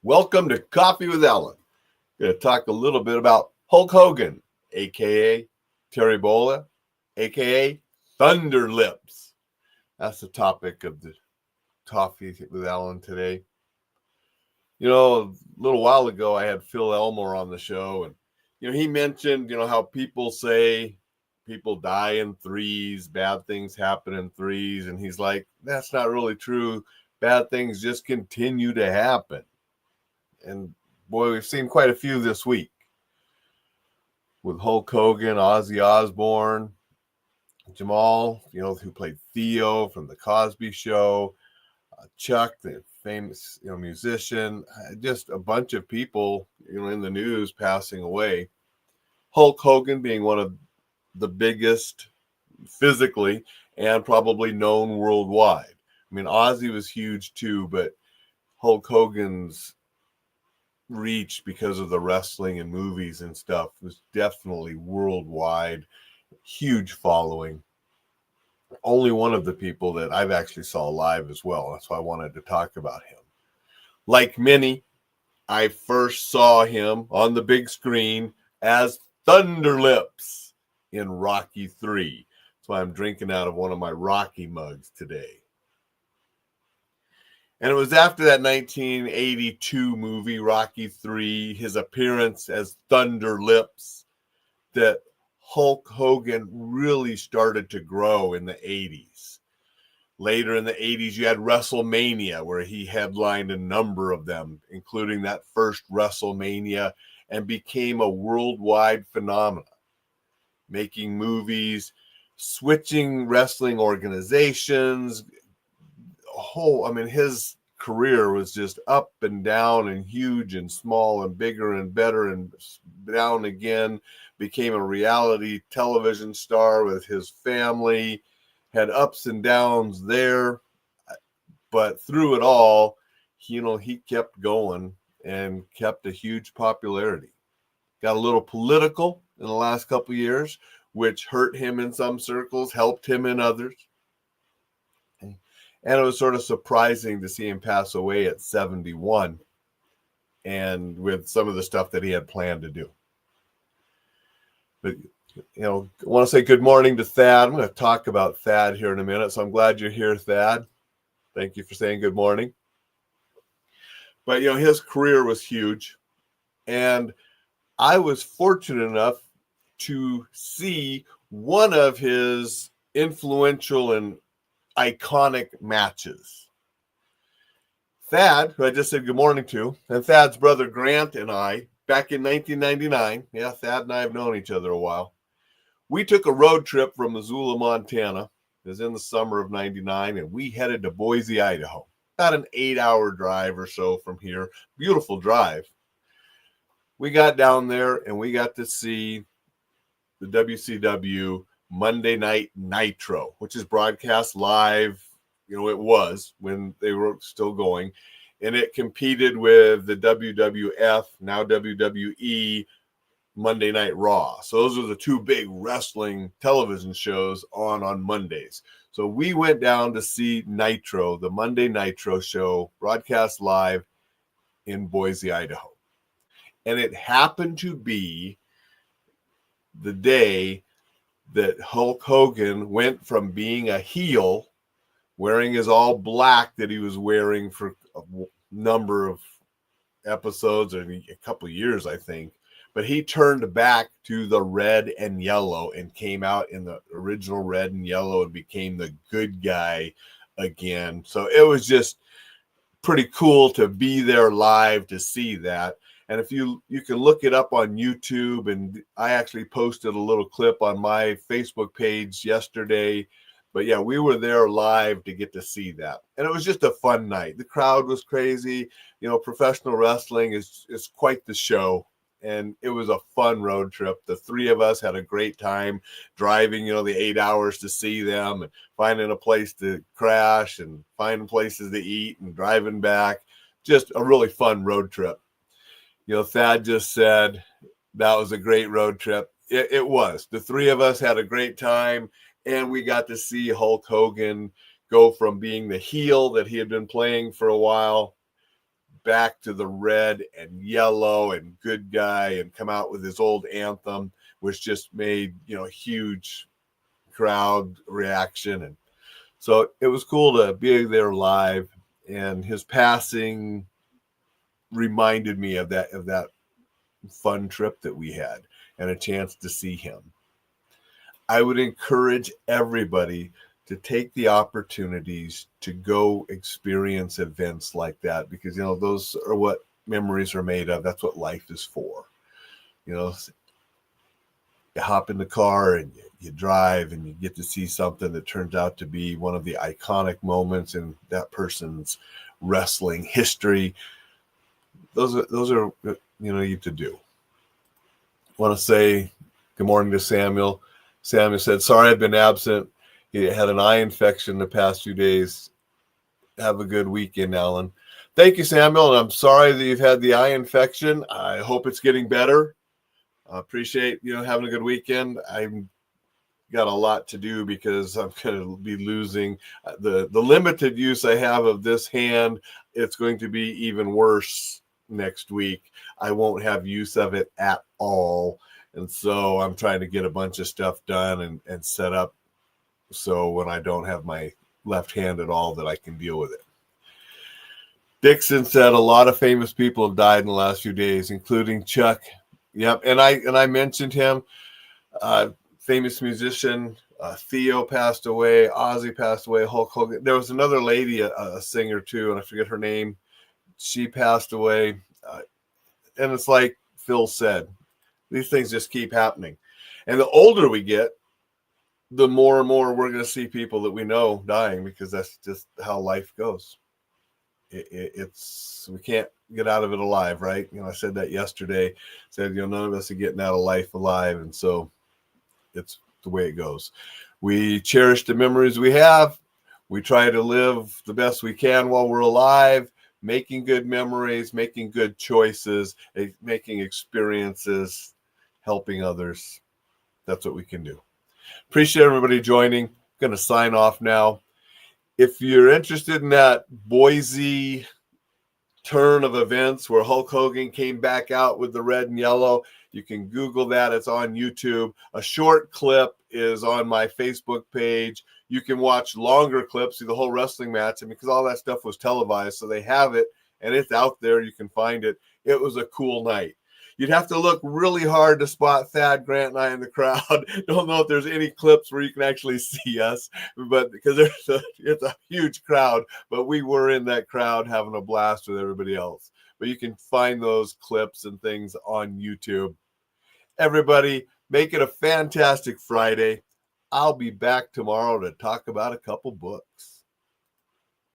Welcome to Coffee with Alain. Going to talk a little bit about Hulk Hogan, aka Terry Bollea, aka Thunder Lips. That's the topic of the Coffee with Alain today. You know, a little while ago, I had Phil Elmore on the show, and he mentioned, how people say people die in threes, bad things happen in threes, and he's like, that's not really true. Bad things just continue to happen. And boy, we've seen quite a few this week with Hulk Hogan, Ozzy Osbourne, Jamal, who played Theo from the Cosby Show, Chuck, the famous, musician, just a bunch of people, in the news passing away. Hulk Hogan being one of the biggest physically and probably known worldwide. I mean, Ozzy was huge too, but Hulk Hogan's reach because of the wrestling and movies and stuff was definitely worldwide, huge following. Only one of the people that I've actually saw live as well. That's why I wanted to talk about him. Like many, I first saw him on the big screen as Thunder Lips in Rocky 3. That's why I'm drinking out of one of my Rocky mugs today. And it was after that 1982 movie, Rocky 3, his appearance as Thunder Lips, that Hulk Hogan really started to grow in the 80s. Later in the 80s, you had WrestleMania, where he headlined a number of them, including that first WrestleMania, and became a worldwide phenomenon, making movies, switching wrestling organizations. His career was just up and down and huge and small and bigger and better and down again. Became a reality television star with his family, had ups and downs there, but through it all, he kept going and kept a huge popularity. Got a little political in the last couple of years, which hurt him in some circles, helped him in others. And it was sort of surprising to see him pass away at 71 and with some of the stuff that he had planned to do. But, I want to say good morning to Thad. I'm going to talk about Thad here in a minute, so I'm glad you're here, Thad. Thank you for saying good morning. But, his career was huge, and I was fortunate enough to see one of his influential and iconic matches. Thad, who I just said good morning to, and Thad's brother Grant and I, back in 1999, Thad and I have known each other a while, we took a road trip from Missoula, Montana. It was in the summer of 99, and we headed to Boise, Idaho. About an 8-hour drive or so from here. Beautiful drive. We got down there, and we got to see the WCW Monday Night Nitro, which is broadcast live. It was when they were still going, and it competed with the WWF, now WWE, Monday Night Raw. So those are the two big wrestling television shows on Mondays. So we went down to see Nitro, the Monday Nitro show, broadcast live in Boise, Idaho. And it happened to be the day that Hulk Hogan went from being a heel, wearing his all black that he was wearing for a number of episodes or a couple of years, I think. But he turned back to the red and yellow and came out in the original red and yellow and became the good guy again. So it was just pretty cool to be there live to see that. And if you can look it up on YouTube, and I actually posted a little clip on my Facebook page yesterday. But yeah, we were there live to get to see that. And it was just a fun night. The crowd was crazy. Professional wrestling is quite the show. And it was a fun road trip. The three of us had a great time driving, the 8 hours to see them and finding a place to crash and finding places to eat and driving back. Just a really fun road trip. Thad just said that was a great road trip. It was. The three of us had a great time, and we got to see Hulk Hogan go from being the heel that he had been playing for a while back to the red and yellow and good guy and come out with his old anthem, which just made, huge crowd reaction. And so it was cool to be there live, and his passing reminded me of that fun trip that we had and a chance to see him. I would encourage everybody to take the opportunities to go experience events like that, because, those are what memories are made of. That's what life is for. You hop in the car and you drive and you get to see something that turns out to be one of the iconic moments in that person's wrestling history. Those are you to do. I want to say good morning to Samuel. Samuel said, sorry I've been absent. He had an eye infection the past few days. Have a good weekend, Alan. Thank you, Samuel. And I'm sorry that you've had the eye infection. I hope it's getting better. I appreciate, having a good weekend. I've got a lot to do because I'm going to be losing the limited use I have of this hand. It's going to be even worse next week. I won't have use of it at all. And so I'm trying to get a bunch of stuff done and set up so when I don't have my left hand at all that I can deal with it. Dixon said a lot of famous people have died in the last few days, including Chuck. Yep, and I mentioned him. Famous musician Theo passed away. Ozzy passed away. Hulk Hogan. There was another lady, a singer too, and I forget her name. She passed away. And it's like Phil said, these things just keep happening. And the older we get, the more and more we're going to see people that we know dying, because that's just how life goes. It's we can't get out of it alive, right? I said that yesterday. Said, none of us are getting out of life alive, and so it's the way it goes. We cherish the memories we have. We try to live the best we can while we're alive, making good memories, making good choices, making experiences, helping others. That's what we can do. Appreciate everybody joining. Going to sign off now. If you're interested in that Boise turn of events where Hulk Hogan came back out with the red and yellow, you can Google that. It's on YouTube. A short clip is on my Facebook page. You can watch longer clips, see the whole wrestling match. And because all that stuff was televised, so they have it and it's out there. You can find it. It was a cool night. You'd have to look really hard to spot Thad, Grant, and I in the crowd. Don't know if there's any clips where you can actually see us, but because it's a huge crowd, but we were in that crowd having a blast with everybody else. But you can find those clips and things on YouTube. Everybody, make it a fantastic Friday. I'll be back tomorrow to talk about a couple books.